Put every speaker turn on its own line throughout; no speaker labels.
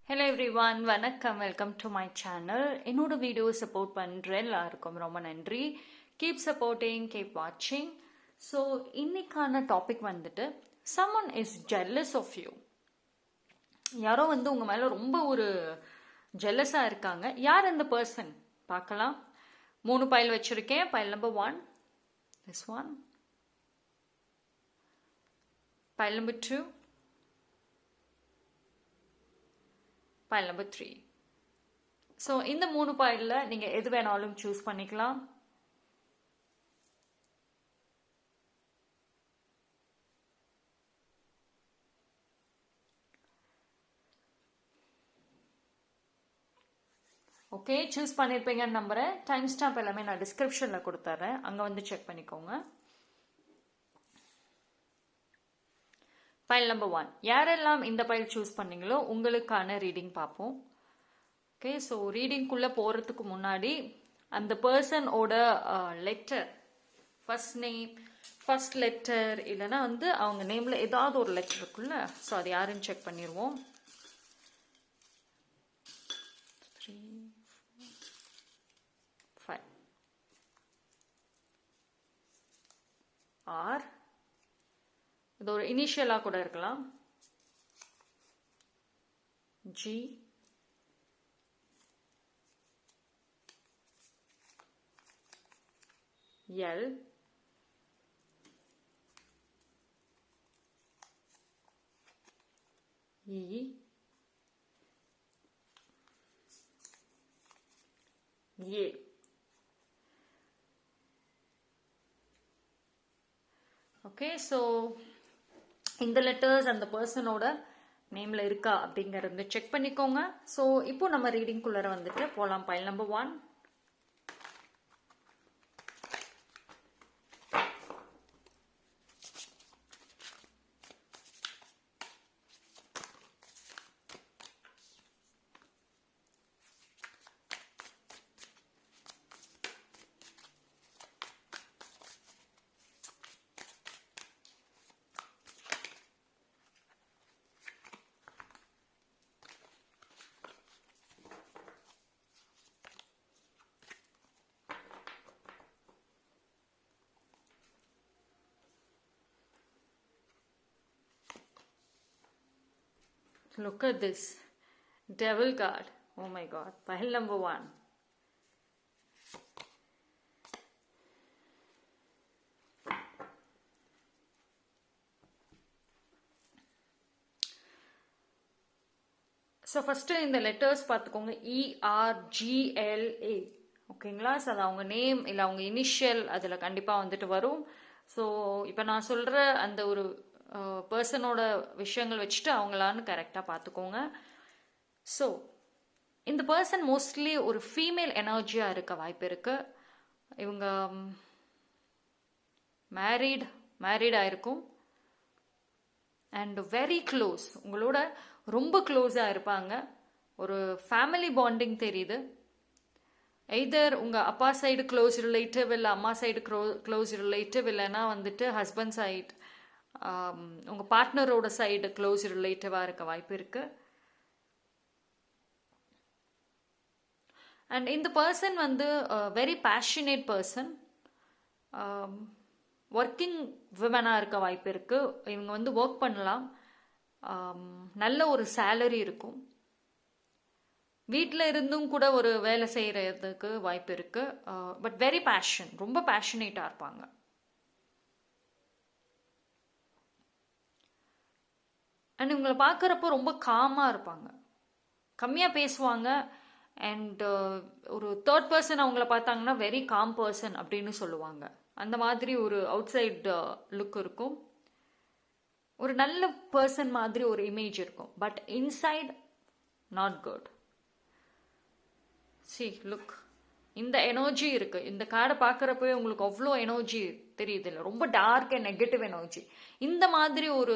Hello everyone, வணக்கம். Welcome to my channel. என்னோட video support பண்ணுற எல்லாருக்கும் ரொம்ப நன்றி. கீப் சப்போர்ட்டிங், கீப் வாட்சிங். ஸோ இன்னைக்கான டாபிக் வந்துட்டு someone is jealous of you. யாரோ உங்கள் மேலே ரொம்ப ஒரு ஜெல்லஸாக இருக்காங்க. யார் அந்த பர்சன் பார்க்கலாம். 3 பைல் வச்சுருக்கேன். File number 1, this one. File number 2, file number 3. So இந்த 3 பைலில் நீங்கள் எது வேணாலும் சூஸ் பண்ணிக்கலாம். ஓகே, சூஸ் பண்ணியிருப்பீங்கன்னு நம்புகிறேன். டைம் ஸ்டாம்ப் எல்லாமே நான் டிஸ்கிரிப்ஷனில் கொடுத்துட்றேன், அங்கே செக் பண்ணிக்கோங்க. பைல் நம்பர் 1, யாரெல்லாம் இந்த பைல் சூஸ் பண்ணீங்களோ உங்களுக்கான ரீடிங் பார்ப்போம். ஓகே, ஸோ ரீடிங்குள்ளே போகிறதுக்கு முன்னாடி அந்த பர்சனோட letter, first name, first letter, இல்லைன்னா அவங்க நேமில் ஏதாவது ஒரு லெட்டர் இருக்குல்ல, ஸோ அது யாருன்னு செக் பண்ணிடுவோம். 3, 4, 5. ஆர், இது ஒரு இனிஷியலாக கூட இருக்கலாம். ஜி, எல், இ, ஏ. ஓகே, ஸோ இந்த லெட்டர்ஸ் அந்த பர்சனோட நேமில் இருக்கா அப்படிங்கிறது செக் பண்ணிக்கோங்க. ஸோ இப்போ நம்ம ரீடிங்குள்ளே போகலாம். File number 1. Look at this devil card. Oh my god. Pile number 1. So first இந்த லெட்டர்ஸ் பார்த்துக்கோங்க. ERGLA. ஓகேங்களா? ஸோ அது அவங்க நேம் இல்லை அவங்க இனிஷியல் அதில் கண்டிப்பாக வரும். ஸோ இப்போ நான் சொல்கிற அந்த ஒரு பர்சனோட விஷயங்கள் வச்சுட்டு அவங்களான்னு கரெக்டாக பார்த்துக்கோங்க. ஸோ இந்த பர்சன் மோஸ்ட்லி ஒரு ஃபீமேல் எனர்ஜியாக இருக்க வாய்ப்பு இருக்குது. இவங்க மேரீடாக இருக்கும் அண்ட் வெரி க்ளோஸ், உங்களோட ரொம்ப க்ளோஸாக இருப்பாங்க. ஒரு ஃபேமிலி பாண்டிங் தெரியுது. எய்தர் உங்கள் அப்பா சைடு க்ளோஸ் ரிலேட்டிவ், இல்லை அம்மா சைடு க்ளோஸ் ரிலேட்டிவ், இல்லைன்னா ஹஸ்பண்ட் சைடு, உங்கள் பார்ட்னரோட சைடு க்ளோஸ் ரிலேட்டிவாக இருக்க வாய்ப்பு இருக்கு. அண்ட் இந்த person very passionate person, working விமனாக இருக்க வாய்ப்பு இருக்கு. இவங்க ஒர்க் பண்ணலாம், நல்ல ஒரு சேலரி இருக்கும், வீட்டில் இருந்தும் கூட ஒரு வேலை செய்கிறதுக்கு வாய்ப்பு இருக்கு. பட் வெரி ரொம்ப பேஷனேட்டாக இருப்பாங்க. அண்ட் இவங்களை பார்க்குறப்போ ரொம்ப காமாக இருப்பாங்க, கம்மியாக பேசுவாங்க. அண்ட் ஒரு தேர்ட் பர்சன் அவங்கள பார்த்தாங்கன்னா வெரி காம் பர்சன் அப்படின்னு சொல்லுவாங்க. அந்த மாதிரி ஒரு அவுட் சைட் லுக் இருக்கும். ஒரு நல்ல பர்சன் மாதிரி ஒரு இமேஜ் இருக்கும். But inside not good. C look, இந்த எனர்ஜி இருக்கு. இந்த கார்டை பார்க்குறப்பவே உங்களுக்கு அவ்வளோ எனர்ஜி தெரியுது இல்லை? ரொம்ப டார்க் அண்ட் நெகட்டிவ் எனர்ஜி. இந்த மாதிரி ஒரு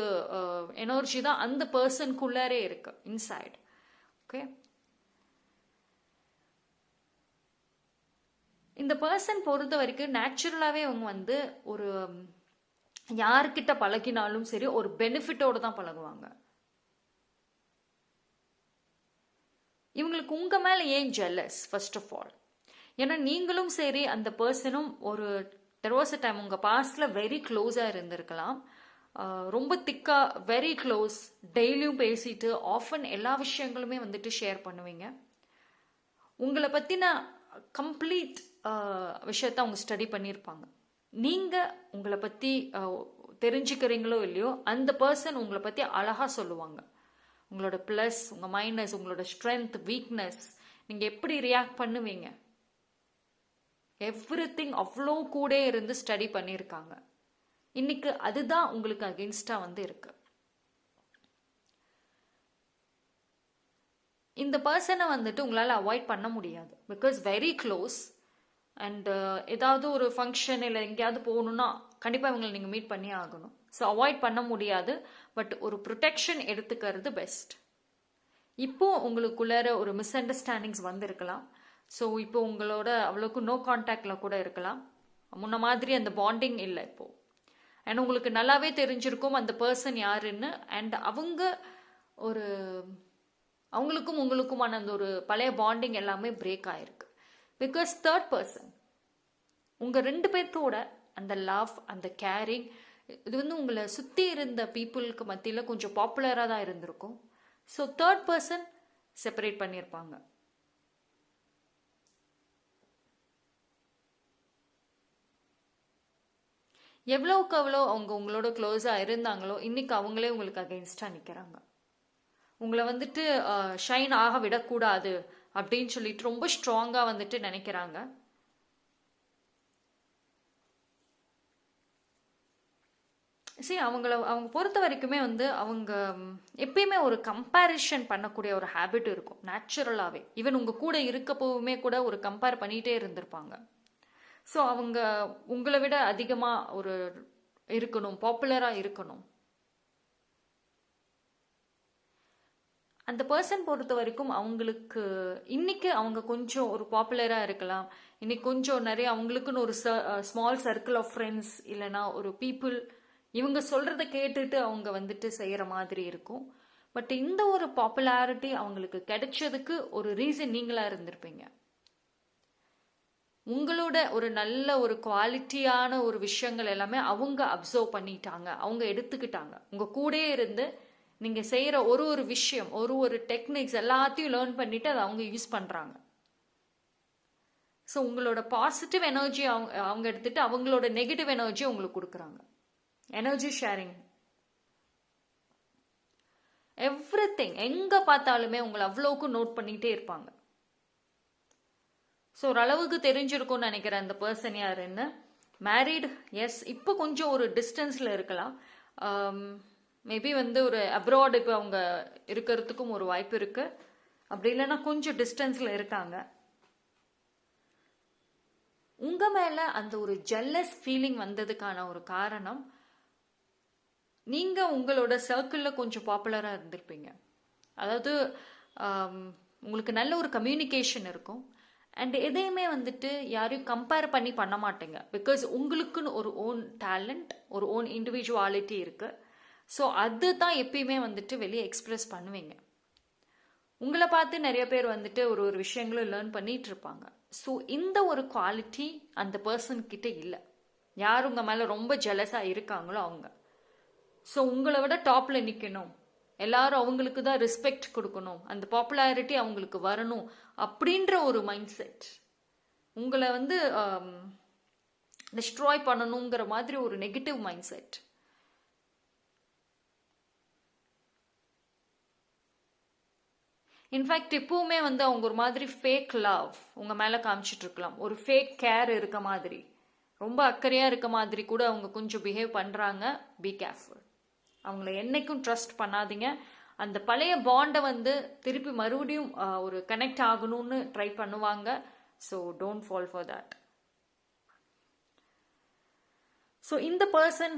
எனர்ஜி தான் அந்த பர்சனுக்குள்ளாரே இருக்கு இன்சைட். ஓகே, இந்த பர்சன் பொறுத்த வரைக்கும் நேச்சுரலாகவே அவங்க ஒரு யார்கிட்ட பழகினாலும் சரி ஒரு பெனிஃபிட்டோடு தான் பழகுவாங்க. இவங்களுக்கு உங்கள் மேலே ஏன் ஜெல்லஸ் ஃபர்ஸ்ட் ஆஃப் ஆல்? ஏன்னா நீங்களும் சரி அந்த பர்சனும் ஒரு தெர் வாஸ் அ டைம் உங்கள் பாஸ்டில் வெரி க்ளோஸாக இருந்திருக்கலாம். ரொம்ப திக்காக வெரி க்ளோஸ், டெய்லியும் பேசிட்டு ஆஃபன் எல்லா விஷயங்களுமே வந்துட்டு ஷேர் பண்ணுவீங்க. உங்களை பற்றின கம்ப்ளீட் விஷயத்த அவங்க ஸ்டடி பண்ணியிருப்பாங்க. நீங்கள் உங்களை பற்றி தெரிஞ்சுக்கிறீங்களோ இல்லையோ, அந்த பர்சன் உங்களை பற்றி அழகாக சொல்லுவாங்க. உங்களோட ப்ளஸ், உங்கள் மைனஸ், உங்களோட ஸ்ட்ரென்த், வீக்னஸ், நீங்கள் எப்படி ரியாக்ட் பண்ணுவீங்க, எவ்ரிதிங் அவ்வளோ கூட இருந்து ஸ்டடி பண்ணியிருக்காங்க. இன்னைக்கு அதுதான் உங்களுக்கு அகெயின்ஸ்டா வந்து இருக்கு. இந்த பர்சனை வந்துட்டு உங்களால் அவாய்ட் பண்ண முடியாது, பிகாஸ் வெரி க்ளோஸ். அண்ட் ஏதாவது ஒரு ஃபங்க்ஷன் இல்லை எங்கேயாவது போகணுன்னா கண்டிப்பாக இவங்களை நீங்கள் மீட் பண்ணி ஆகணும். ஸோ அவாய்ட் பண்ண முடியாது, பட் ஒரு ப்ரொடெக்ஷன் எடுத்துக்கிறது பெஸ்ட். இப்போ உங்களுக்குள்ளார ஒரு மிஸ் அண்டர்ஸ்டாண்டிங்ஸ் வந்திருக்கலாம். ஸோ இப்போ உங்களோட அவ்வளோக்கு நோ கான்டாக்ட்ல கூட இருக்கலாம். முன்ன மாதிரி அந்த பாண்டிங் இல்லை இப்போ. அண்ட் உங்களுக்கு நல்லாவே தெரிஞ்சிருக்கும் அந்த பர்சன் யாருன்னு. அண்ட் அவங்களுக்கும் உங்களுக்குமான அந்த ஒரு பழைய பாண்டிங் எல்லாமே பிரேக் ஆயிருக்கு. பிகாஸ் தேர்ட் பர்சன் உங்கள் 2 பேர்த்தோட அந்த லவ், அந்த கேரிங், இது வந்து உங்களை சுற்றி இருந்த பீப்புளுக்கு மத்தியில் கொஞ்சம் பாப்புலராக தான் இருந்திருக்கும். ஸோ தேர்ட் பர்சன் செப்பரேட் பண்ணியிருப்பாங்க. எவ்வளோக்கு எவ்வளோ அவங்க உங்களோட க்ளோஸாக இருந்தாங்களோ இன்னைக்கு அவங்களே உங்களுக்கு அகெயின்ஸ்டாக நிற்கிறாங்க. உங்களை வந்துட்டு ஷைன் ஆக விடக்கூடாது அப்படின்னு சொல்லிட்டு ரொம்ப ஸ்ட்ராங்காக வந்துட்டு நினைக்கிறாங்க. சரி, அவங்க பொறுத்த வரைக்குமே வந்து அவங்க எப்பயுமே ஒரு கம்பேரிஷன் பண்ணக்கூடிய ஒரு ஹேபிட் இருக்கும் நேச்சுரலாகவே. ஈவன் உங்கள் கூட இருக்கப்போவுமே கூட ஒரு கம்பேர் பண்ணிகிட்டே இருந்திருப்பாங்க. ஸோ அவங்க உங்களை விட அதிகமாக ஒரு இருக்கணும், பாப்புலராக இருக்கணும். அந்த பர்சன் பொறுத்த வரைக்கும் அவங்களுக்கு இன்னைக்கு அவங்க கொஞ்சம் ஒரு பாப்புலராக இருக்கலாம். இன்னைக்கு கொஞ்சம் நிறைய அவங்களுக்குன்னு ஒரு ஸ்மால் சர்க்கிள் ஆஃப் ஃப்ரெண்ட்ஸ் இல்லைனா ஒரு பீப்புள் இவங்க சொல்றத கேட்டுட்டு அவங்க வந்துட்டு செய்யற மாதிரி இருக்கும். பட் இந்த ஒரு பாப்புலாரிட்டி அவங்களுக்கு கிடைச்சதுக்கு ஒரு ரீசன் நீங்களா இருந்திருப்பீங்க. உங்களோட ஒரு நல்ல ஒரு குவாலிட்டியான ஒரு விஷயங்கள் எல்லாமே அவங்க அப்சர்வ் பண்ணிட்டாங்க, அவங்க எடுத்துக்கிட்டாங்க. உங்க கூடயே இருந்து நீங்க செய்யற ஒரு விஷயம், ஒரு டெக்னிக்ஸ் எல்லாத்தையும் லேர்ன் பண்ணிட்டு அதை அவங்க யூஸ் பண்றாங்க. ஸோ உங்களோட பாசிட்டிவ் எனர்ஜி அவங்க எடுத்துட்டு அவங்களோட நெகட்டிவ் எனர்ஜி உங்களுக்கு கொடுக்குறாங்க. Energy sharing, everything. எங்க பார்த்தாலுமே உங்களை அவ்வளோக்கு நோட் பண்ணிட்டே இருப்பாங்க. ஸோ ஓரளவுக்கு தெரிஞ்சிருக்கும்னு நினைக்கிறேன் அந்த பர்சன் யாருன்னு. Married, yes. இப்போ கொஞ்சம் ஒரு டிஸ்டன்ஸில் இருக்கலாம். மேபி வந்து ஒரு அப்ராட் இப்போ அவங்க இருக்கிறதுக்கும் ஒரு வாய்ப்பு இருக்கு. அப்படி இல்லைன்னா கொஞ்சம் டிஸ்டன்ஸில் இருக்காங்க. உங்க மேல அந்த ஒரு ஜெல்லஸ் ஃபீலிங் வந்ததுக்கான ஒரு காரணம், நீங்க உங்களோட சர்க்கிளில் கொஞ்சம் பாப்புலராக இருந்திருப்பீங்க. அதாவது உங்களுக்கு நல்ல ஒரு கம்யூனிகேஷன் இருக்கும். அண்ட் எதையுமே வந்துட்டு யாரையும் கம்பேர் பண்ண மாட்டேங்க. பிகாஸ் உங்களுக்குன்னு ஒரு ஓன் டேலண்ட், ஒரு ஓன் இண்டிவிஜுவாலிட்டி இருக்கு. ஸோ அதுதான் எப்பயுமே வந்துட்டு வெளியே எக்ஸ்பிரஸ் பண்ணுவீங்க. உங்களை பார்த்து நிறைய பேர் வந்துட்டு ஒரு விஷயங்களும் லேர்ன் பண்ணிட்டு இருப்பாங்க. ஸோ இந்த ஒரு குவாலிட்டி அந்த பர்சன் கிட்ட இல்லை. யார் உங்க மேல ரொம்ப ஜெலஸாக இருக்காங்களோ அவங்க. ஸோ உங்களை விட டாப்ல நிற்கணும், எல்லாரும் அவங்களுக்கு தான் ரெஸ்பெக்ட் கொடுக்கணும், அந்த பாப்புலாரிட்டி அவங்களுக்கு வரணும் அப்படின்ற ஒரு மைண்ட் செட். உங்களை வந்து டிஸ்ட்ராய் பண்ணணுங்கிற மாதிரி ஒரு நெகட்டிவ் மைண்ட் செட். இன்ஃபேக்ட் இப்பவுமே வந்து அவங்க ஒரு மாதிரி ஃபேக் லவ் உங்க மேல காமிச்சிட்டு இருக்கலாம். ஒரு ஃபேக் கேர் இருக்க மாதிரி, ரொம்ப அக்கறையா இருக்க மாதிரி கூட அவங்க கொஞ்சம் பிஹேவ் பண்றாங்க. Be careful. அவங்கள என்னைக்கும் ட்ரஸ்ட் பண்ணாதீங்க. அந்த பழைய பாண்டை வந்து திருப்பி மறுபடியும் ஒரு கனெக்ட் ஆகணும்னு ட்ரை பண்ணுவாங்க. So don't fall for that. So இந்த பர்சன்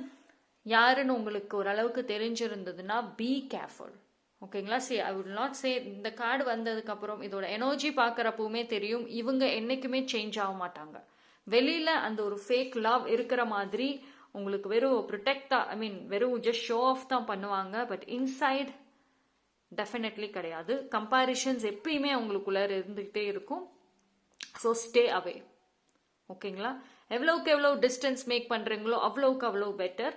யாருன்னு உங்களுக்கு ஓரளவுக்கு தெரிஞ்சிருந்ததுன்னா பி கேர்ஃபுல். ஓகேங்களா? ஐ வுட் நாட் சே, இந்த கார்டு வந்ததுக்கு அப்புறம் இதோட எனர்ஜி பார்க்குறப்பவுமே தெரியும் இவங்க என்னைக்குமே சேஞ்ச் ஆக மாட்டாங்க. வெளியில அந்த ஒரு ஃபேக் லவ் இருக்கிற மாதிரி உங்களுக்கு வெறும் ப்ரொடெக்டா, வெறும் ஜஸ்ட் ஷோ ஆஃப் தான் பண்ணுவாங்க. பட் இன்சைட் டெஃபினெட்லி கிடையாது. கம்பேரிஷன்ஸ் எப்பயுமே உங்களுக்குள்ள இருந்துகிட்டே இருக்கும். So stay away. ஓகேங்களா? எவ்வளவுக்கு எவ்வளோ டிஸ்டன்ஸ் மேக் பண்றீங்களோ அவ்வளவுக்கு அவ்வளோ பெட்டர்.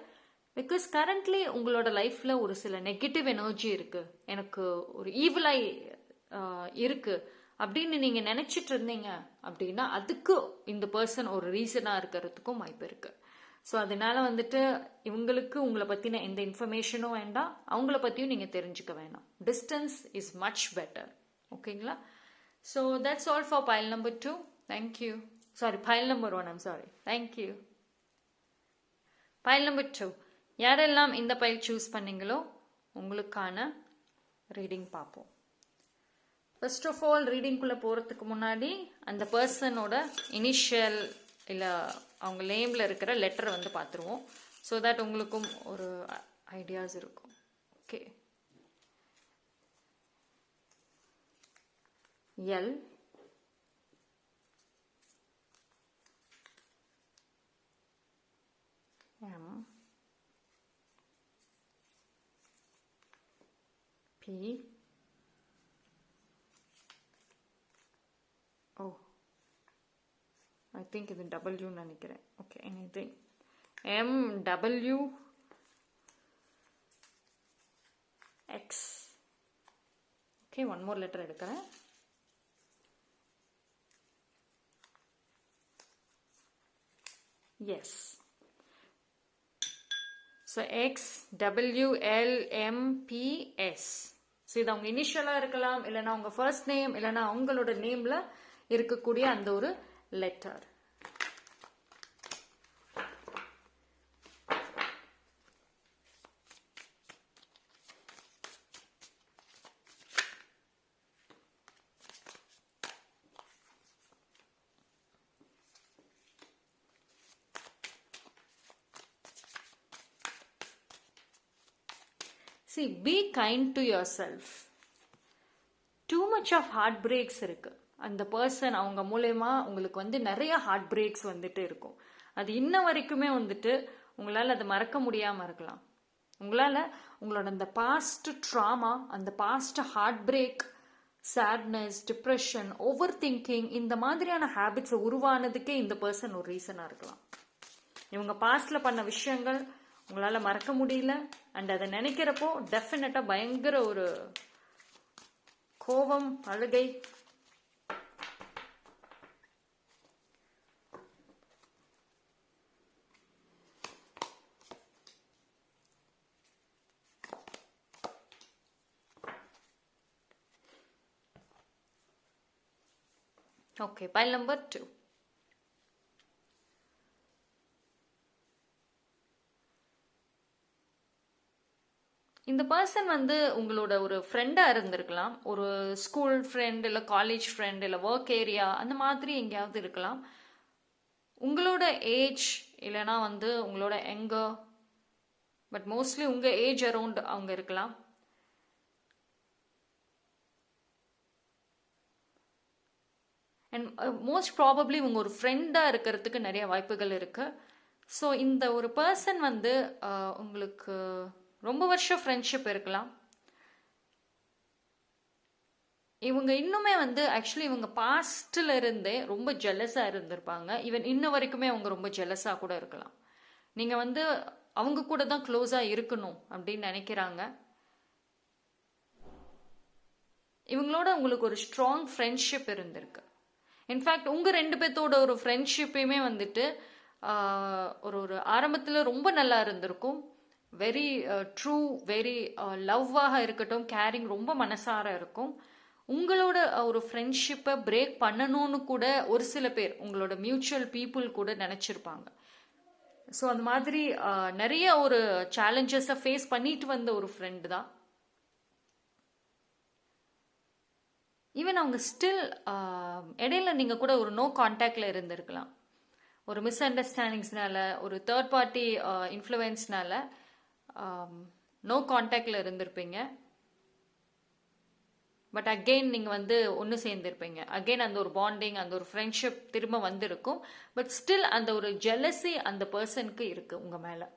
பிகாஸ் கரண்ட்லி உங்களோட லைஃப்ல ஒரு சில நெகட்டிவ் எனர்ஜி இருக்கு, எனக்கு ஒரு ஈவிலை இருக்கு அப்படின்னு நீங்க நினைச்சிட்டு இருந்தீங்க அப்படின்னா அதுக்கு இந்த பர்சன் ஒரு ரீசனா இருக்கிறதுக்கும் வாய்ப்பு இருக்கு. ஸோ அதனால வந்துட்டு இவங்களுக்கு உங்களை பத்தின எந்த இன்ஃபர்மேஷனும் வேண்டாம், அவங்கள பத்தியும் நீங்க தெரிஞ்சுக்க வேணாம். Distance is much better. ஓகேங்களா? So that's all for file number 2. Thank you. Sorry, file number 1. I'm sorry. Thank you. File number 2. யாரெல்லாம் இந்த பைல் சூஸ் பண்ணீங்களோ உங்களுக்கான ரீடிங் பார்ப்போம். ஃபர்ஸ்ட் ஆஃப் ஆல், ரீடிங்குள்ளே போகிறதுக்கு முன்னாடி அந்த பர்சனோட இனிஷியல் இல்லை அவங்க நேமில் இருக்கிற லெட்டர் வந்து பார்த்துருவோம். ஸோ தட் உங்களுக்கும் ஒரு ஐடியாஸ் இருக்கும். Okay. L, M, P, O I think இது டபிள்யூன்னு நினைக்கிறேன். Okay, anything. M, W, X. Okay, one more letter எடுக்கிறேன். S. So X, W, L, M, P, S. So இது அவங்க இனிஷியலாக இருக்கலாம், இல்லைனா அவங்க ஃபர்ஸ்ட் நேம், இல்லைனா அவங்களோட நேமில் இருக்கக்கூடிய அந்த ஒரு letter. See, be kind to yourself. Too much of heartbreaks இருக்கு. அந்த பர்சன் அவங்க மூலமா உங்களுக்கு வந்து நிறைய ஹார்ட் பிரேக்ஸ் வந்துட்டு இருக்கும். அது இன்ன வரைக்குமே வந்துட்டு உங்களால் அதை மறக்க முடியாமல் இருக்கலாம். உங்களால் உங்களோட அந்த பாஸ்ட் ட்ராமா, அந்த past heartbreak, sadness, depression, overthinking, இந்த மாதிரியான ஹேபிட்ஸ் உருவானதுக்கே இந்த பர்சன் ஒரு ரீசனாக இருக்கலாம். இவங்க பாஸ்ட்ல பண்ண விஷயங்கள் உங்களால் மறக்க முடியல. அண்ட் அதை நினைக்கிறப்போ டெஃபினட்டாக பயங்கர ஒரு கோபம், அழுகை. Okay, file number 2. இந்த பர்சன் வந்து உங்களோட ஒரு ஃப்ரெண்டாக இருந்திருக்கலாம். ஒரு ஸ்கூல் ஃப்ரெண்ட், இல்லை காலேஜ் ஃப்ரெண்ட், இல்லை ஒர்க் ஏரியா, அந்த மாதிரி எங்கேயாவது இருக்கலாம். உங்களோட ஏஜ் இல்லைனா வந்து உங்களோட எங்க, பட் மோஸ்ட்லி உங்கள் ஏஜ் அரௌண்ட் அவங்க இருக்கலாம். அண்ட் மோஸ்ட் ப்ராபப்ளி உங்க ஒரு ஃப்ரெண்டாக இருக்கிறதுக்கு நிறைய வாய்ப்புகள் இருக்கு. ஸோ இந்த ஒரு பர்சன் வந்து உங்களுக்கு ரொம்ப வருஷம் ஃப்ரெண்ட்ஷிப் இருக்கலாம். இவங்க இன்னுமே வந்து ஆக்சுவலி இவங்க பாஸ்ட்ல இருந்தே ரொம்ப ஜெலஸாக இருந்திருப்பாங்க. ஈவன் இன்ன வரைக்குமே அவங்க ரொம்ப ஜெலஸாக கூட இருக்கலாம். நீங்கள் வந்து அவங்க கூட தான் க்ளோஸாக இருக்கணும் அப்படின்னு நினைக்கிறாங்க. இவங்களோட உங்களுக்கு ஒரு ஸ்ட்ராங் ஃப்ரெண்ட்ஷிப் இருந்திருக்கு. இன்ஃபேக்ட் உங்கள் ரெண்டு பேர்த்தோட ஒரு ஃப்ரெண்ட்ஷிப்பையுமே வந்துட்டு ஒரு ஆரம்பத்தில் ரொம்ப நல்லா இருந்திருக்கும். வெரி ட்ரூ, வெரி லவ்வாக இருக்கட்டும், கேரிங், ரொம்ப மனசார இருக்கும். உங்களோட ஒரு ஃப்ரெண்ட்ஷிப்பை பிரேக் பண்ணணும்னு கூட ஒரு சில பேர் உங்களோட மியூச்சுவல் பீப்புள் கூட நினச்சிருப்பாங்க. ஸோ அந்த மாதிரி நிறைய ஒரு சேலஞ்சஸை ஃபேஸ் பண்ணிட்டு வந்த ஒரு ஃப்ரெண்டு தான். ஈவன் அவங்க ஸ்டில் இடையில நீங்கள் கூட ஒரு நோ கான்டாக்டில் இருந்திருக்கலாம். ஒரு மிஸ் அண்டர்ஸ்டாண்டிங்ஸ்னால, ஒரு தேர்ட் பார்ட்டி இன்ஃப்ளூயன்ஸ்னால நோ கான்டாக்டில் இருந்திருப்பீங்க. பட் அகெயின் நீங்கள் வந்து ஒன்று சேர்ந்துருப்பீங்க. அகெயின் அந்த ஒரு பாண்டிங், அந்த ஒரு ஃப்ரெண்ட்ஷிப் திரும்ப வந்திருக்கும். பட் ஸ்டில் அந்த ஒரு ஜெலசி அந்த பர்சனுக்கு இருக்கு உங்கள் மேலே.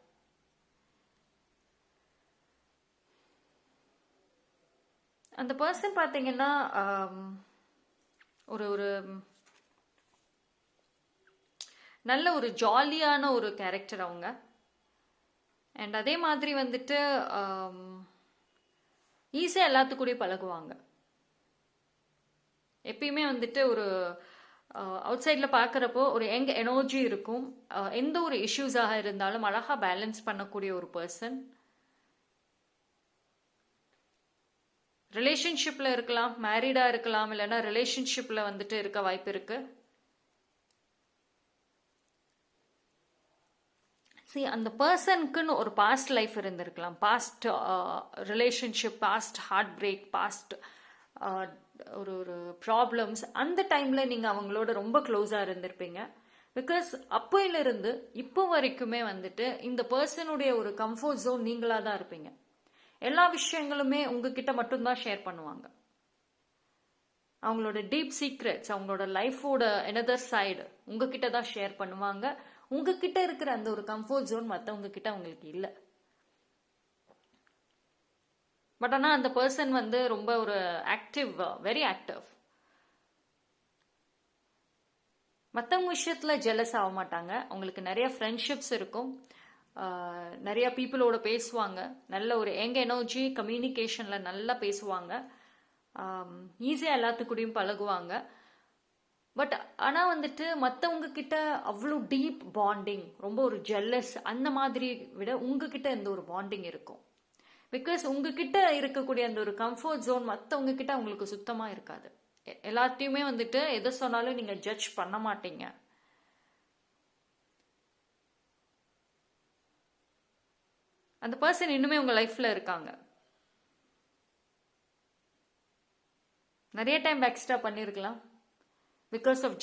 அந்த பர்சன் பார்த்தீங்கன்னா ஒரு ஒரு நல்ல ஒரு ஜாலியான ஒரு கேரக்டர் அவங்க. அண்ட் அதே மாதிரி வந்துட்டு ஈஸியாக எல்லாத்துக்கூடயும் பழகுவாங்க. எப்பயுமே வந்துட்டு ஒரு அவுட் சைடில் பார்க்குறப்போ ஒரு யங் எனர்ஜி இருக்கும். எந்த ஒரு இஷ்யூஸாக இருந்தாலும் அழகாக பேலன்ஸ் பண்ணக்கூடிய ஒரு பர்சன். ரிலேஷன்ஷிப்பில் இருக்கலாம், மேரீடாக இருக்கலாம், இல்லைன்னா ரிலேஷன்ஷிப்பில் வந்துட்டு இருக்க வாய்ப்பு இருக்கு. அந்த பர்சனுக்குன்னு ஒரு பாஸ்ட் லைஃப் இருந்திருக்கலாம், past relationship, past heartbreak, past ஒரு ஒரு ப்ராப்ளம்ஸ். அந்த டைமில் நீங்கள் அவங்களோட ரொம்ப க்ளோஸாக இருந்திருப்பீங்க. பிகாஸ் அப்போயிலிருந்து இப்போ வரைக்குமே வந்துட்டு இந்த பர்சனுடைய ஒரு கம்ஃபர்ட் ஜோன் நீங்களாக தான் இருப்பீங்க. எல்லா விஷயங்களுமே உங்ககிட்ட மட்டும்தான் ஷேர் பண்ணுவாங்க. அவங்களோட டீப் சீக்ரெட்ஸ், அவங்களோட லைஃபோட எனதர் சைடு உங்ககிட்ட தான் ஷேர் பண்ணுவாங்க. உங்ககிட்ட இருக்கிற அந்த ஒரு கம்ஃபர்ட் ஜோன் மற்றவங்க கிட்ட அவங்களுக்கு இல்லை. பட் ஆனால் அந்த பர்சன் வந்து ரொம்ப ஒரு ஆக்டிவ், வெரி ஆக்டிவ். மற்றவங்க விஷயத்தில் ஜெலஸ் ஆக மாட்டாங்க. அவங்களுக்கு நிறைய ஃப்ரெண்ட்ஷிப்ஸ் இருக்கும், நிறைய பீப்புளோட பேசுவாங்க, நல்ல ஒரு யங் எனர்ஜி, கம்யூனிகேஷனில் நல்லா பேசுவாங்க, ஈஸியாக எல்லாத்துக்கூடையும் பழகுவாங்க. பட் ஆனால் வந்துட்டு மற்றவங்க கிட்ட அவ்வளோ டீப் பாண்டிங், ரொம்ப ஒரு ஜெல்லஸ் அந்த மாதிரி விட உங்ககிட்ட இந்த ஒரு பாண்டிங் இருக்கும். பிகாஸ் உங்ககிட்ட இருக்கக்கூடிய அந்த ஒரு கம்ஃபர்ட் ஜோன் மற்றவங்க கிட்ட அவங்களுக்கு சுத்தமாக இருக்காது. எல்லாத்தையுமே வந்துட்டு எதை சொன்னாலும் நீங்கள் ஜட்ஜ் பண்ண மாட்டீங்க. அந்த பர்சன் இன்னுமே உங்கள் லைஃப்பில் இருக்காங்க. நிறைய டைம் பேக்ஸ்டாப் பண்ணியிருக்கலாம் பிகாஸ் ஆஃப்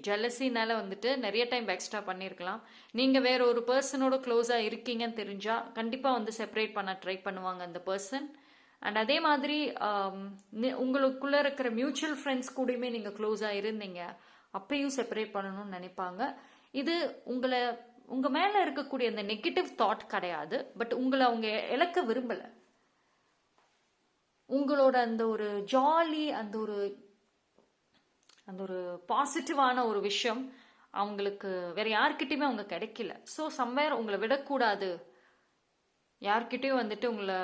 ஜெல்லசினால வந்துட்டு நிறைய டைம் பேக்ஸ்டாப் பண்ணியிருக்கலாம். நீங்கள் வேற ஒரு பர்சனோட க்ளோஸாக இருக்கீங்கன்னு தெரிஞ்சால் கண்டிப்பாக வந்து செப்பரேட் பண்ண ட்ரை பண்ணுவாங்க அந்த பர்சன். அண்ட் அதே மாதிரி உங்களுக்குள்ளே இருக்கிற மியூச்சுவல் ஃப்ரெண்ட்ஸ் கூடயுமே நீங்கள் க்ளோஸாக இருந்தீங்க, அப்பையும் செப்பரேட் பண்ணணும்னு நினைப்பாங்க. இது உங்கள் மேலே இருக்கக்கூடிய அந்த நெகட்டிவ் தாட் கிடையாது, பட் உங்களை அவங்க இழக்க விரும்பலை. உங்களோட அந்த ஒரு ஜாலி, அந்த ஒரு பாசிட்டிவான ஒரு விஷயம் அவங்களுக்கு வேற யார்கிட்டயுமே அவங்க கிடைக்கல. ஸோ சம்வேர் உங்களை விடக்கூடாது, யார்கிட்டயும் வந்துட்டு உங்களை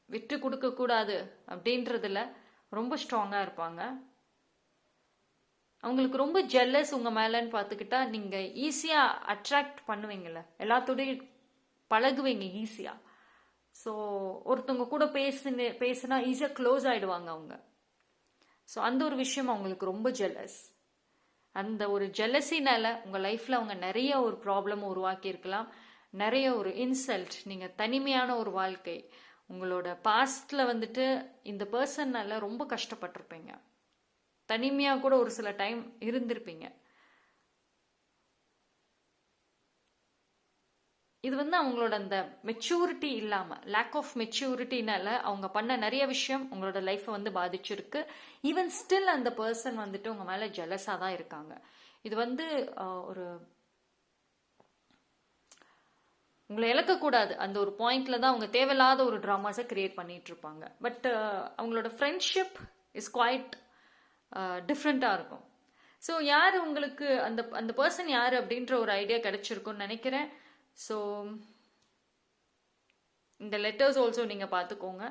விட்டு கொடுக்க கூடாது அப்படின்றதுல ரொம்ப ஸ்ட்ராங்காக இருப்பாங்க. அவங்களுக்கு ரொம்ப ஜெல்லஸ் உங்கள் மேலேன்னு பார்த்துக்கிட்டா நீங்கள் ஈஸியாக அட்ராக்ட் பண்ணுவீங்கள்ல, எல்லாத்தோடையும் பழகுவீங்க ஈஸியாக. ஸோ ஒருத்தவங்க கூட பேசுனா ஈஸியாக க்ளோஸ் ஆகிடுவாங்க அவங்க. ஸோ அந்த ஒரு விஷயம் அவங்களுக்கு ரொம்ப ஜெல்லஸ். அந்த ஒரு ஜெல்லசினால உங்கள் லைஃப்பில் அவங்க நிறைய ஒரு ப்ராப்ளம் உருவாக்கியிருக்கலாம், நிறைய ஒரு இன்சல்ட், நீங்கள் தனிமையான ஒரு வாழ்க்கை, உங்களோட பாஸ்டில் வந்துட்டு இந்த பர்சன்னால ரொம்ப கஷ்டப்பட்டிருப்பீங்க, தனிமையாக கூட ஒரு சில டைம் இருந்திருப்பீங்க. இது வந்து அவங்களோட அந்த மெச்சூரிட்டி இல்லாமல், லேக் ஆஃப் மெச்சூரிட்டினால அவங்க பண்ண நிறைய விஷயம் உங்களோட லைஃப்பை வந்து பாதிச்சிருக்கு. ஈவன் ஸ்டில் அந்த பர்சன் வந்துட்டு உங்கள் மேலே ஜெலஸாக தான் இருக்காங்க. இது வந்து ஒரு உங்களை இழக்கக்கூடாது அந்த ஒரு பாயிண்ட்ல தான் அவங்க தேவையில்லாத ஒரு ட்ராமாஸை கிரியேட் பண்ணிட்டு இருப்பாங்க. பட் அவங்களோட ஃப்ரெண்ட்ஷிப் இஸ் குவைட் டிஃப்ரெண்ட்டாக இருக்கும். ஸோ யார் உங்களுக்கு அந்த பர்சன் யார் அப்படின்ற ஒரு ஐடியா கிடைச்சிருக்கும்னு நினைக்கிறேன். ஸோ இந்த லெட்டர்ஸ் ஆல்சோ நீங்கள் பார்த்துக்கோங்க.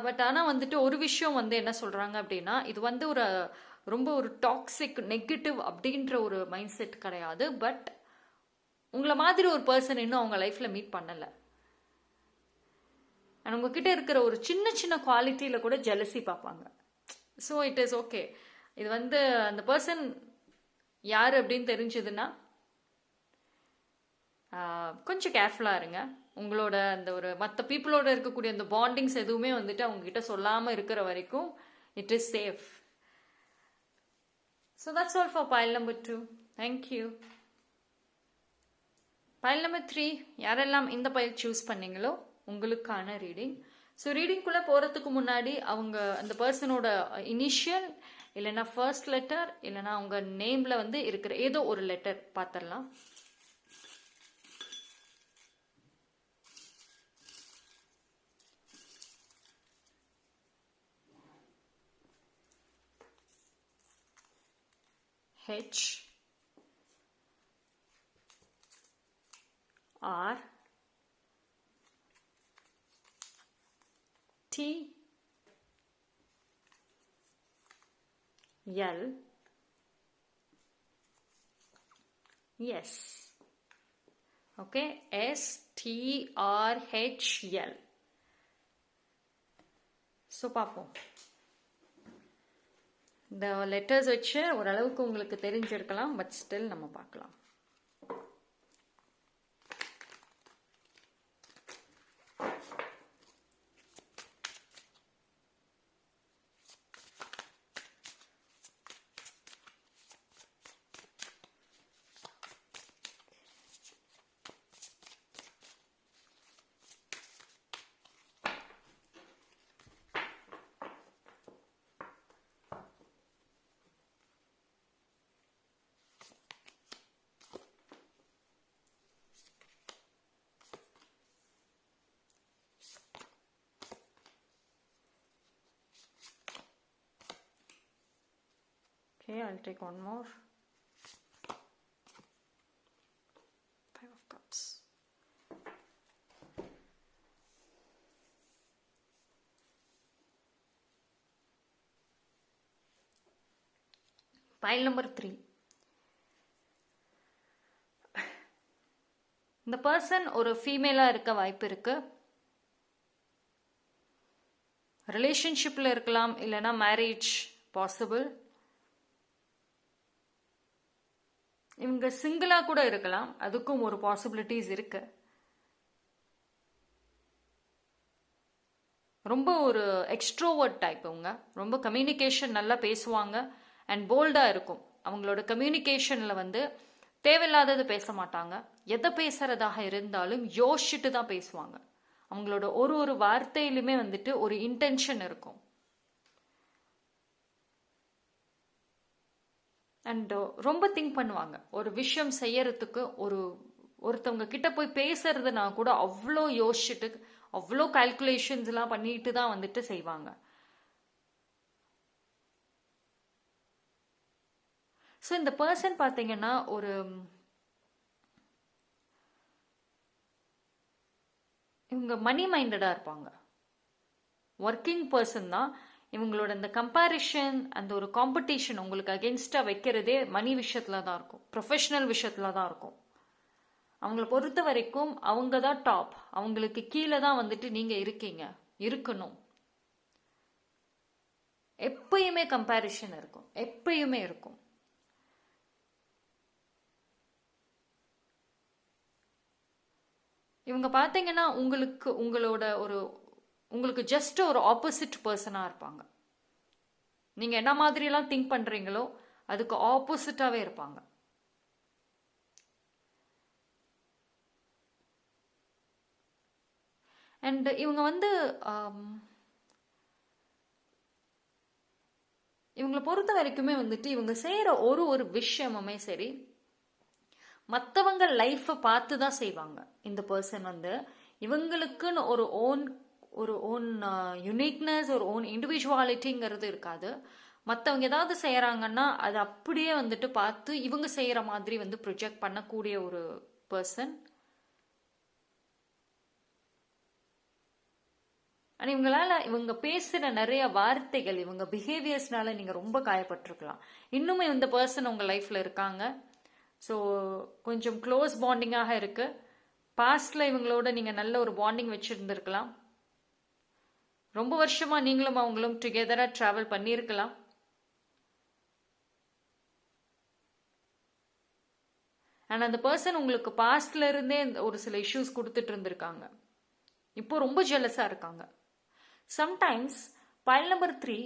பட் ஆனால் வந்துட்டு ஒரு விஷயம் வந்து என்ன சொல்கிறாங்க அப்படின்னா, இது வந்து ஒரு ரொம்ப ஒரு டாக்ஸிக் நெகட்டிவ் அப்படின்ற ஒரு மைண்ட் செட் கிடையாது. பட் உங்களை மாதிரி ஒரு பர்சன் இன்னும் அவங்க லைஃப்பில் மீட் பண்ணலை. அண்ட் உங்ககிட்ட இருக்கிற ஒரு சின்ன சின்ன குவாலிட்டியில் கூட ஜெலசி பார்ப்பாங்க. So it is okay. இது வந்து அந்த பர்சன் யார் அப்படின்னு தெரிஞ்சதுன்னா கொஞ்சம் கேர்ஃபுல்லாக இருங்க. உங்களோட அந்த ஒரு மற்ற பீப்புளோட இருக்கக்கூடிய அந்த பாண்டிங்ஸ் எதுவுமே வந்துட்டு அவங்ககிட்ட சொல்லாமல் இருக்கிற வரைக்கும் it is safe. So that's all for file number 2. Thank you. File number 3 யாரெல்லாம் இந்த பைல் சூஸ் பண்ணீங்களோ உங்களுக்கான ரீடிங். ஸோ ரீடிங்குள்ளே போகிறதுக்கு முன்னாடி அவங்க அந்த பர்சனோட இனிஷியல் இல்லைன்னா ஃபர்ஸ்ட் லெட்டர் இல்லைன்னா அவங்க நேமில் வந்து இருக்கிற ஏதோ ஒரு லெட்டர் பார்த்துடலாம். H R T L S. Okay, S T R H L. So பார்ப்போம். இந்த லெட்டர்ஸ் வச்சு ஓரளவுக்கு உங்களுக்கு தெரிஞ்சிருக்கலாம், பட் ஸ்டில் நம்ம பார்க்கலாம். Okay, I'll take one more. 5 of cups. Pile number 3. இந்த பர்சன் ஒரு ஃபீமேலா இருக்க வாய்ப்பு இருக்கு. ரிலேஷன்ஷிப்ல இருக்கலாம், இல்லைன்னா மேரேஜ் பாசிபிள். இவங்க சிங்கிளா கூட இருக்கலாம், அதுக்கும் ஒரு பாசிபிலிட்டிஸ் இருக்கு. ரொம்ப ஒரு எக்ஸ்ட்ரோவர்ட் டைப் இவங்க. ரொம்ப கம்யூனிகேஷன் நல்லா பேசுவாங்க அண்ட் போல்டா இருக்கும். அவங்களோட கம்யூனிகேஷன்ல வந்து தேவையில்லாதது பேச மாட்டாங்க. எதை பேசுறதாக இருந்தாலும் யோசிச்சுட்டு தான் பேசுவாங்க. அவங்களோட ஒரு வார்த்தையிலுமே வந்துட்டு ஒரு இன்டென்ஷன் இருக்கும். அண்ட் ரொம்ப திங்க் பண்ணுவாங்க. ஒரு விஷயம் செய்யறதுக்கு ஒருத்தவங்க கிட்ட போய் பேசுறதுனா கூட அவ்வளோ யோசிச்சுட்டு அவ்வளோ கால்குலேஷன்ஸ் எல்லாம் பண்ணிட்டு தான் வந்துட்டு செய்வாங்க. ஸோ இந்த பர்சன் பார்த்தீங்கன்னா இவங்க மணி மைண்டடா இருப்பாங்க. ஒர்க்கிங் பர்சன் தான். இவங்களோட இந்த கம்பேரிஷன், அந்த ஒரு காம்படிஷன் உங்களுக்கு அகென்ஸ்டா வைக்கிறதே மணி விஷயத்துல தான் இருக்கும், ப்ரொஃபஷனல் விஷயத்துல தான் இருக்கும். அவங்கள பொறுத்த வரைக்கும் அவங்க தான் டாப். அவங்களுக்கு கீழே தான் வந்துட்டு நீங்க இருக்கணும். எப்பயுமே கம்பேரிஷன் இருக்கும், எப்பயுமே இருக்கும். இவங்க பாத்தீங்கன்னா உங்களுக்கு ஜஸ்ட் ஒரு ஆப்போசிட் பர்சனா இருப்பாங்க. நீங்க என்ன மாதிரி எல்லாம் திங்க் பண்றீங்களோ அதுக்கு ஆப்போசிட்டாவே இருப்பாங்க. அண்ட் இவங்க வந்து இவங்களை பொறுத்த வரைக்குமே வந்துட்டு இவங்க செய்யற ஒரு விஷயமுமே சரி, மற்றவங்க லைஃப பார்த்து தான் செய்வாங்க. இந்த பர்சன் வந்து இவங்களுக்குன்னு ஒரு ஓன் யுனிக்னஸ், ஒரு ஓன் இண்டிவிஜுவாலிட்டிங்கிறது இருக்காது. மற்றவங்க ஏதாவது செய்யறாங்கன்னா அது அப்படியே வந்துட்டு பார்த்து இவங்க செய்யற மாதிரி வந்து ப்ரொஜெக்ட் பண்ணக்கூடிய ஒரு பர்சன். ஆனால் இவங்க பேசுகிற நிறைய வார்த்தைகள், இவங்க பிஹேவியர்ஸ்னால நீங்கள் ரொம்ப காயப்பட்டிருக்கலாம். இன்னுமே இந்த பர்சன் உங்கள் லைஃப்பில் இருக்காங்க. ஸோ கொஞ்சம் க்ளோஸ் பாண்டிங்காக இருக்கு. பாஸ்ட்ல இவங்களோட நீங்கள் நல்ல ஒரு பாண்டிங் வச்சுருந்துருக்கலாம். ரொம்ப வருஷமா நீங்களும் அவங்களும் டுகெதராக ட்ராவல் பண்ணியிருக்கலாம். அண்ட் அந்த பர்சன் உங்களுக்கு பாஸ்ட்ல இருந்தே ஒரு சில இஷ்யூஸ் கொடுத்துட்டு இருந்திருக்காங்க. இப்போ ரொம்ப ஜெலஸா இருக்காங்க. சம்டைம்ஸ் பைல் நம்பர் 3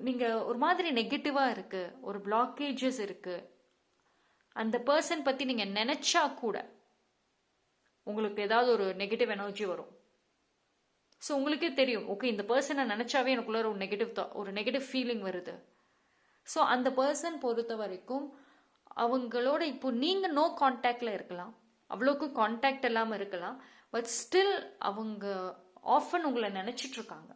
நீங்க ஒரு மாதிரி நெகட்டிவா இருக்கு, ஒரு பிளாக்கேஜஸ் இருக்கு, அந்த பர்சன் பத்தி நீங்க நினைச்சா கூட உங்களுக்கு ஏதாவது ஒரு நெகட்டிவ் எனர்ஜி வரும். ஸோ உங்களுக்கே தெரியும், ஓகே இந்த பர்சனை நினைச்சாவே எனக்குள்ள ஒரு நெகட்டிவ் ஃபீலிங் வருது. ஸோ அந்த பர்சன் பொறுத்த வரைக்கும் அவங்களோட இப்போ நீங்க நோ கான்டாக்ட்ல இருக்கலாம், அவ்வளோக்கும் கான்டாக்ட் இல்லாமல் இருக்கலாம், பட் ஸ்டில் அவங்க ஆஃபன் உங்களை நினைச்சிட்டு இருக்காங்க.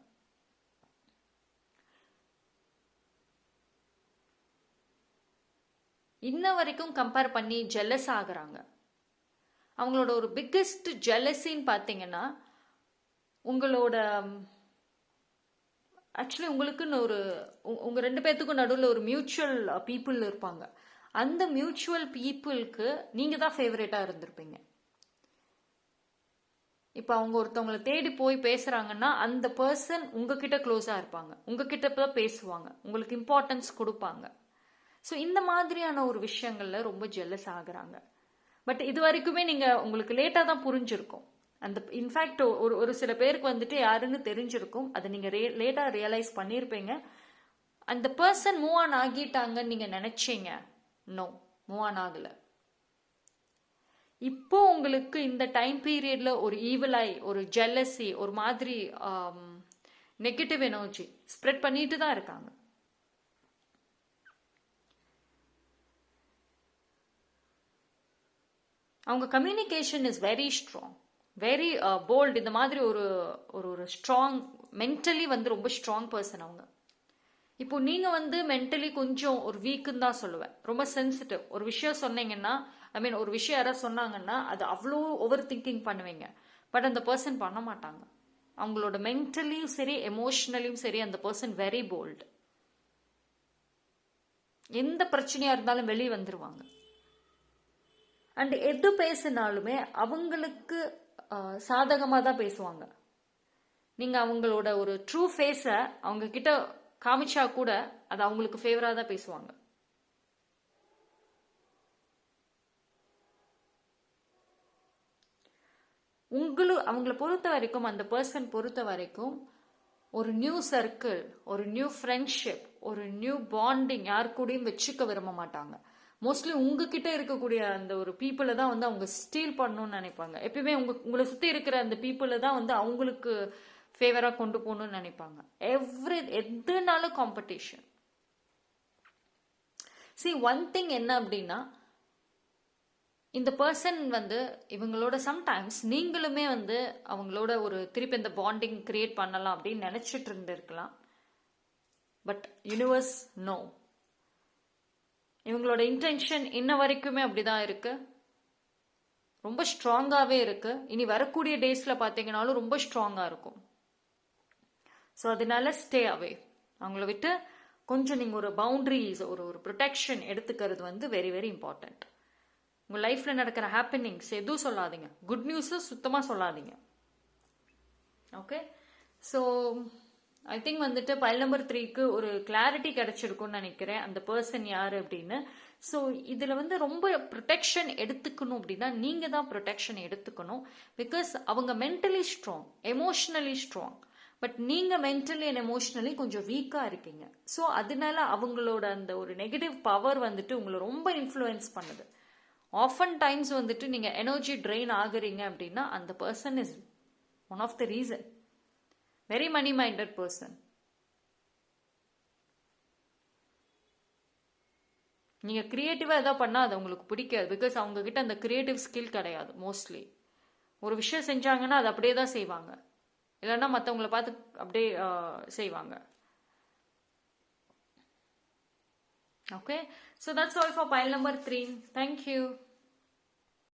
இன்ன வரைக்கும் கம்பேர் பண்ணி ஜெல்லஸ் ஆகுறாங்க. அவங்களோட ஒரு பிக்கெஸ்ட் ஜெலசின்னு பார்த்தீங்கன்னா, உங்களோட ஆக்சுவலி உங்களுக்குன்னு உங்க 2 பேர்த்துக்கும் நடுவில் ஒரு மியூச்சுவல் பீப்புள் இருப்பாங்க. அந்த மியூச்சுவல் பீப்புளுக்கு நீங்க தான் ஃபேவரேட்டா இருந்திருப்பீங்க. இப்போ அவங்க ஒருத்தவங்களை தேடி போய் பேசுறாங்கன்னா அந்த பர்சன் உங்ககிட்ட க்ளோஸா இருப்பாங்க, உங்ககிட்ட தான் பேசுவாங்க, உங்களுக்கு இம்பார்ட்டன்ஸ் கொடுப்பாங்க. ஸோ இந்த மாதிரியான ஒரு விஷயங்கள்ல ரொம்ப ஜெல்லஸ் ஆகுறாங்க. பட் இது வரைக்குமே நீங்க உங்களுக்கு லேட்டா தான் புரிஞ்சிருக்கும். அந்த இன்ஃபேக்ட் ஒரு சில பேருக்கு வந்துட்டு யாருன்னு தெரிஞ்சிருக்கும், அதை நீங்க லேட்டா ரியலைஸ் பண்ணியிருப்பீங்க. அந்த பர்சன் மூவ் ஆன் ஆகிட்டாங்கன்னு நீங்க நினைச்சீங்க. நோ, மூவ் ஆன் ஆகல. இப்போ உங்களுக்கு இந்த டைம் பீரியட்ல ஒரு ஈவில் ஐ, ஒரு ஜெல்லசி, ஒரு மாதிரி நெகட்டிவ் எனர்ஜி ஸ்ப்ரெட் பண்ணிட்டு தான் இருக்காங்க. அவங்க communication is very strong, very bold. இந்த மாதிரி ஒரு ஒரு ஸ்ட்ராங், மென்டலி வந்து ரொம்ப ஸ்ட்ராங் பர்சன் அவங்க. இப்போ நீங்க வந்து மென்டலி கொஞ்சம் ஒரு வீக்குன்னு தான் சொல்லுவேன். ரொம்ப சென்சிட்டிவ். ஒரு விஷயம் சொன்னீங்கன்னா, ஐ மீன் ஒரு விஷயம் யாராவது சொன்னாங்கன்னா அது அவ்வளோ ஓவர் திங்கிங் பண்ணுவீங்க. பட் அந்த பர்சன் பண்ண மாட்டாங்க. அவங்களோட மென்டலியும் சரி எமோஷனலியும் சரி அந்த பர்சன் வெரி போல்டு. எந்த பிரச்சனையா இருந்தாலும் வெளியே வந்துருவாங்க. அண்ட் எது பேசினாலுமே அவங்களுக்கு சாதகமாக தான் பேசுவாங்க. நீங்க அவங்களோட ஒரு ட்ரூ ஃபேஸை அவங்க கிட்ட காமிச்சா கூட அது அவங்களுக்கு ஃபேவரா தான் பேசுவாங்க. அவங்கள பொறுத்த வரைக்கும், அந்த பர்சன் பொறுத்த வரைக்கும் ஒரு நியூ சர்க்கிள், ஒரு நியூ ஃப்ரெண்ட்ஷிப், ஒரு நியூ பாண்டிங் யார் கூடயும் வச்சுக்க விரும்ப மாட்டாங்க. மோஸ்ட்லி உங்ககிட்ட இருக்கக்கூடிய அந்த ஒரு பீப்புளை தான் வந்து அவங்க ஸ்டீல் பண்ணணும்னு நினைப்பாங்க. எப்பயுமே உங்களை சுற்றி இருக்கிற அந்த பீப்புளை தான் வந்து அவங்களுக்கு ஃபேவராக கொண்டு போகணும்னு நினைப்பாங்க. எதுனாலும் காம்படிஷன். ஒன் திங் என்ன அப்படின்னா, இந்த பர்சன் வந்து இவங்களோட சம்டைம்ஸ் நீங்களுமே வந்து அவங்களோட ஒரு திருப்பி இந்த பாண்டிங் கிரியேட் பண்ணலாம் அப்படின்னு நினைச்சிட்டு இருந்திருக்கலாம். பட் யூனிவர்ஸ் நோ, இவங்களோட இன்டென்ஷன் இன்ன வரைக்குமே அப்படிதான் இருக்கு, ரொம்ப ஸ்ட்ராங்காகவே இருக்கு. இனி வரக்கூடிய டேஸ்ல பார்த்தீங்கன்னாலும் ரொம்ப ஸ்ட்ராங்காக இருக்கும். ஸோ அதனால ஸ்டே அவே. அவங்கள விட்டு கொஞ்சம் நீங்கள் ஒரு பவுண்டரிஸ், ஒரு ப்ரொடெக்ஷன் எடுத்துக்கிறது வந்து வெரி வெரி இம்பார்ட்டண்ட். உங்கள் லைஃப்பில் நடக்கிற ஹாப்பினிங்ஸ் எதுவும் சொல்லாதீங்க, குட் நியூஸும் சுத்தமாக சொல்லாதீங்க. ஓகே, ஸோ ஐ திங்க் வந்துட்டு பைல் நம்பர் 3க்கு ஒரு கிளாரிட்டி கிடைச்சிருக்கும்னு நினைக்கிறேன், அந்த பர்சன் யார் அப்படின்னு. ஸோ இதில் வந்து ரொம்ப ப்ரொடெக்ஷன் எடுத்துக்கணும் அப்படின்னா நீங்கள் தான் ப்ரொடெக்ஷன் எடுத்துக்கணும். பிகாஸ் அவங்க mentally strong, emotionally strong. But நீங்கள் மென்டலி அண்ட் எமோஷ்னலி கொஞ்சம் வீக்காக இருக்கீங்க. ஸோ அதனால அவங்களோட அந்த ஒரு நெகட்டிவ் பவர் வந்துட்டு உங்களை ரொம்ப இன்ஃப்ளூயன்ஸ் பண்ணுது. ஆஃபன் டைம்ஸ் வந்துட்டு நீங்கள் எனர்ஜி ட்ரெயின் ஆகுறீங்க அப்படின்னா அந்த person is one of the reason. Very money minded person. நீங்கள் கிரியேட்டிவாக எதாவது பண்ணால் அது உங்களுக்கு பிடிக்காது. பிகாஸ் அவங்க கிட்ட அந்த கிரியேட்டிவ் ஸ்கில் கிடையாது. மோஸ்ட்லி ஒரு விஷயம் செஞ்சாங்கன்னா அது அப்படியே தான் செய்வாங்க, இல்லைன்னா மற்றவங்களை பார்த்து அப்படியே செய்வாங்க. Okay, so that's all for pile number 3. Thank you.